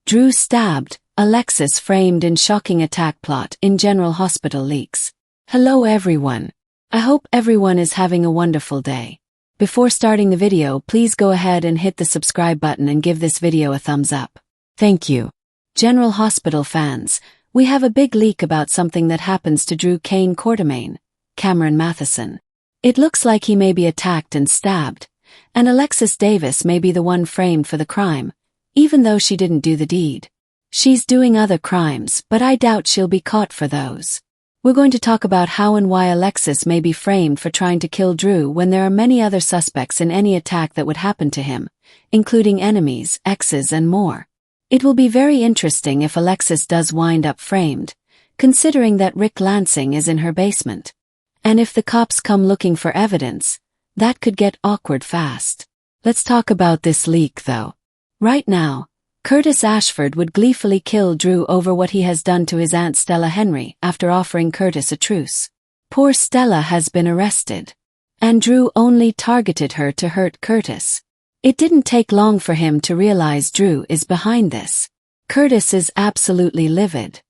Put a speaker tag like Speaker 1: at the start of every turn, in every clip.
Speaker 1: Drew stabbed, Alexis framed in shocking attack plot in General Hospital leaks. Hello everyone. I hope everyone is having a wonderful day. Before starting the video, please go ahead and hit the subscribe button and give this video a thumbs up. Thank you. General Hospital fans, we have a big leak about something that happens to Drew Kane Quartermain, Cameron Matheson. It looks like he may be attacked and stabbed, and Alexis Davis may be the one framed for the crime, even though she didn't do the deed. She's doing other crimes, but I doubt she'll be caught for those. We're going to talk about how and why Alexis may be framed for trying to kill Drew when there are many other suspects in any attack that would happen to him, including enemies, exes and more. It will be very interesting if Alexis does wind up framed, considering that Rick Lansing is in her basement. And if the cops come looking for evidence, that could get awkward fast. Let's talk about this leak though. Right now, Curtis Ashford would gleefully kill Drew over what he has done to his Aunt Stella Henry after offering Curtis a truce. Poor Stella has been arrested. And Drew only targeted her to hurt Curtis. It didn't take long for him to realize Drew is behind this. Curtis is absolutely livid.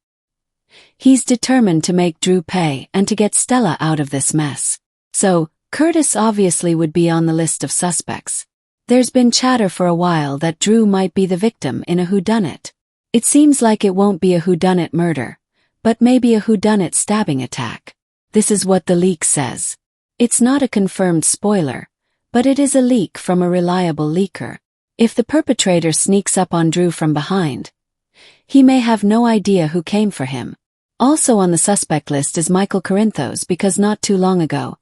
Speaker 1: He's determined to make Drew pay and to get Stella out of this mess. So, Curtis obviously would be on the list of suspects. There's been chatter for a while that Drew might be the victim in a whodunit. It seems like it won't be a whodunit murder, but maybe a whodunit stabbing attack. This is what the leak says. It's not a confirmed spoiler, but it is a leak from a reliable leaker. If the perpetrator sneaks up on Drew from behind, he may have no idea who came for him. Also on the suspect list is Michael Corinthos because not too long ago,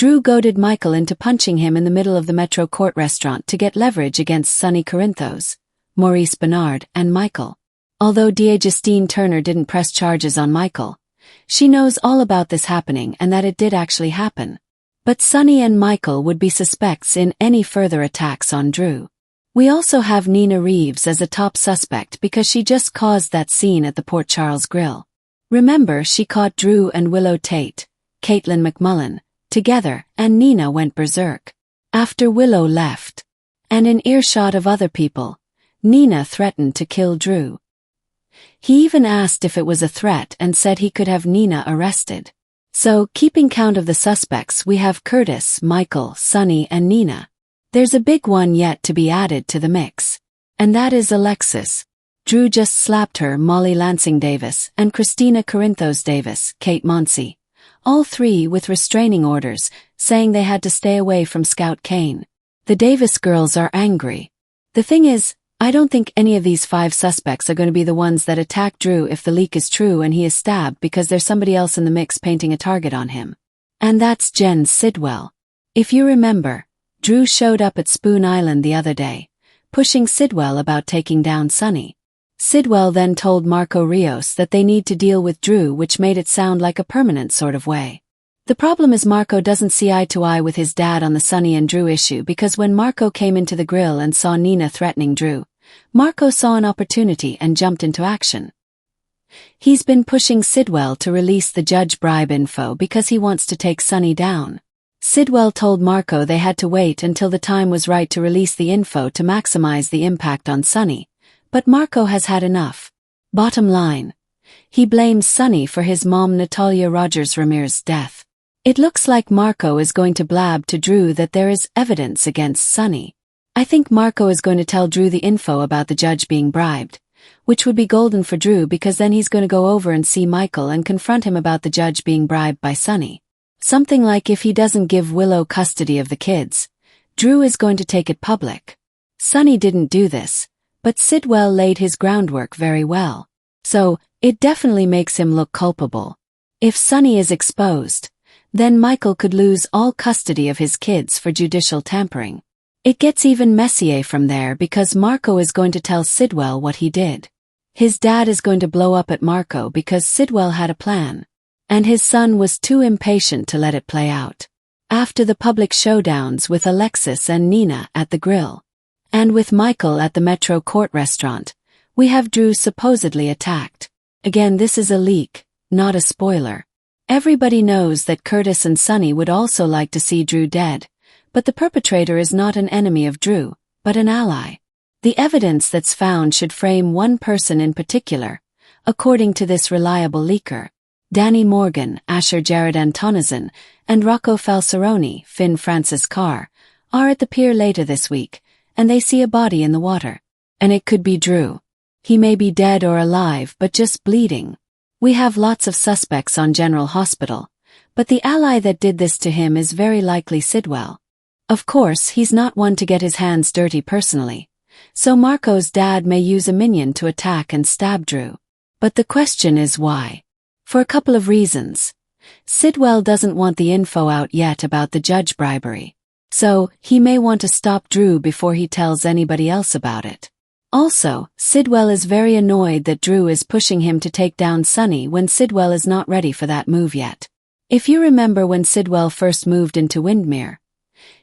Speaker 1: Drew goaded Michael into punching him in the middle of the Metro Court restaurant to get leverage against Sonny Corinthos, Maurice Bernard, and Michael. Although DA Justine Turner didn't press charges on Michael, she knows all about this happening and that it did actually happen. But Sonny and Michael would be suspects in any further attacks on Drew. We also have Nina Reeves as a top suspect because she just caused that scene at the Port Charles Grill. Remember, she caught Drew and Willow Tate, Caitlin McMullen, together, and Nina went berserk. After Willow left, and in earshot of other people, Nina threatened to kill Drew. He even asked if it was a threat and said he could have Nina arrested. So, keeping count of the suspects, we have Curtis, Michael, Sonny, and Nina. There's a big one yet to be added to the mix. And that is Alexis. Drew just slapped her, Molly Lansing Davis, and Christina Corinthos Davis, Kate Monsey. All three with restraining orders, saying they had to stay away from Scout Kane. The Davis girls are angry. The thing is, I don't think any of these 5 suspects are going to be the ones that attack Drew if the leak is true and he is stabbed because there's somebody else in the mix painting a target on him. And that's Jen Sidwell. If you remember, Drew showed up at Spoon Island the other day, pushing Sidwell about taking down Sonny. Sidwell then told Marco Rios that they need to deal with Drew, which made it sound like a permanent sort of way. The problem is Marco doesn't see eye to eye with his dad on the Sonny and Drew issue because when Marco came into the grill and saw Nina threatening Drew, Marco saw an opportunity and jumped into action. He's been pushing Sidwell to release the judge bribe info because he wants to take Sonny down. Sidwell told Marco they had to wait until the time was right to release the info to maximize the impact on Sonny. But Marco has had enough. Bottom line, he blames Sonny for his mom Natalia Rogers Ramirez's death. It looks like Marco is going to blab to Drew that there is evidence against Sonny. I think Marco is going to tell Drew the info about the judge being bribed, which would be golden for Drew because then he's going to go over and see Michael and confront him about the judge being bribed by Sonny. Something like if he doesn't give Willow custody of the kids, Drew is going to take it public. Sonny didn't do this, but Sidwell laid his groundwork very well. So, it definitely makes him look culpable. If Sonny is exposed, then Michael could lose all custody of his kids for judicial tampering. It gets even messier from there because Marco is going to tell Sidwell what he did. His dad is going to blow up at Marco because Sidwell had a plan, and his son was too impatient to let it play out. After the public showdowns with Alexis and Nina at the grill, and with Michael at the Metro Court restaurant, we have Drew supposedly attacked. Again, this is a leak, not a spoiler. Everybody knows that Curtis and Sonny would also like to see Drew dead, but the perpetrator is not an enemy of Drew, but an ally. The evidence that's found should frame one person in particular, according to this reliable leaker. Danny Morgan, Asher Jared Antonizon, and Rocco Falceroni, Finn Francis Carr, are at the pier later this week, and they see a body in the water. And it could be Drew. He may be dead or alive, but just bleeding. We have lots of suspects on General Hospital, but the ally that did this to him is very likely Sidwell. Of course, he's not one to get his hands dirty personally, so Marco's dad may use a minion to attack and stab Drew. But the question is why? For a couple of reasons. Sidwell doesn't want the info out yet about the judge bribery, so he may want to stop Drew before he tells anybody else about it. Also, Sidwell is very annoyed that Drew is pushing him to take down Sonny when Sidwell is not ready for that move yet. If you remember when Sidwell first moved into Windmere,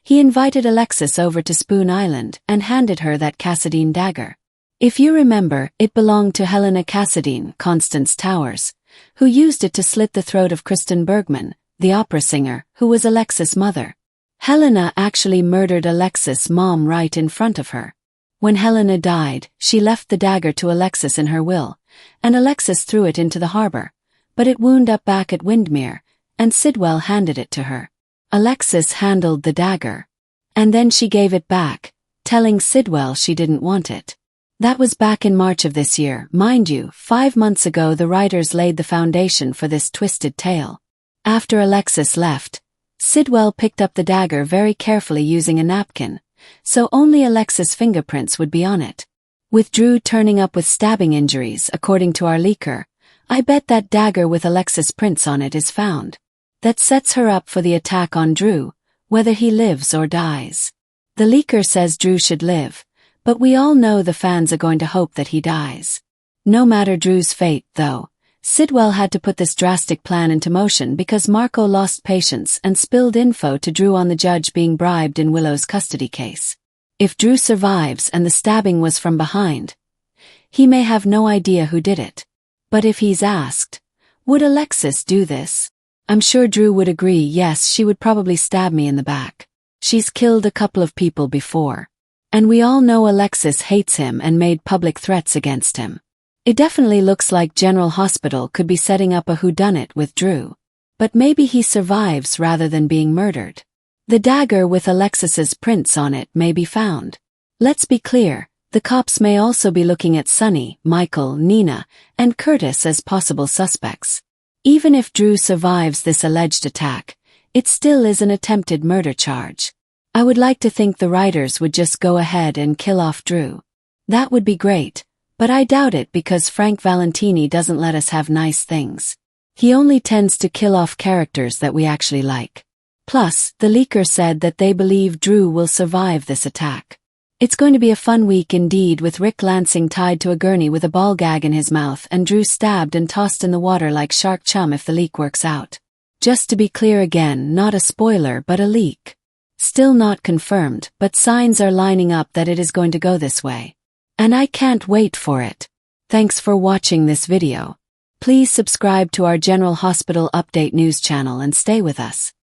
Speaker 1: he invited Alexis over to Spoon Island and handed her that Cassadine dagger. If you remember, it belonged to Helena Cassadine, Constance Towers, who used it to slit the throat of Kristen Bergman, the opera singer, who was Alexis' mother. Helena actually murdered Alexis' mom right in front of her. When Helena died, she left the dagger to Alexis in her will, and Alexis threw it into the harbor, but it wound up back at Windmere, and Sidwell handed it to her. Alexis handled the dagger, and then she gave it back, telling Sidwell she didn't want it. That was back in March of this year. Mind you, 5 months ago the writers laid the foundation for this twisted tale. After Alexis left, Sidwell picked up the dagger very carefully using a napkin, so only Alexis' fingerprints would be on it. With Drew turning up with stabbing injuries, according to our leaker, I bet that dagger with Alexis' prints on it is found. That sets her up for the attack on Drew, whether he lives or dies. The leaker says Drew should live, but we all know the fans are going to hope that he dies. No matter Drew's fate, though, Sidwell had to put this drastic plan into motion because Marco lost patience and spilled info to Drew on the judge being bribed in Willow's custody case. If Drew survives and the stabbing was from behind, he may have no idea who did it. But if he's asked, would Alexis do this? I'm sure Drew would agree, yes, she would probably stab me in the back. She's killed a couple of people before. And we all know Alexis hates him and made public threats against him. It definitely looks like General Hospital could be setting up a whodunit with Drew. But maybe he survives rather than being murdered. The dagger with Alexis's prints on it may be found. Let's be clear, the cops may also be looking at Sonny, Michael, Nina, and Curtis as possible suspects. Even if Drew survives this alleged attack, it still is an attempted murder charge. I would like to think the writers would just go ahead and kill off Drew. That would be great. But I doubt it because Frank Valentini doesn't let us have nice things. He only tends to kill off characters that we actually like. Plus, the leaker said that they believe Drew will survive this attack. It's going to be a fun week indeed, with Rick Lansing tied to a gurney with a ball gag in his mouth and Drew stabbed and tossed in the water like shark chum if the leak works out. Just to be clear again, not a spoiler but a leak. Still not confirmed, but signs are lining up that it is going to go this way. And I can't wait for it. Thanks for watching this video. Please subscribe to our General Hospital Update news channel and stay with us.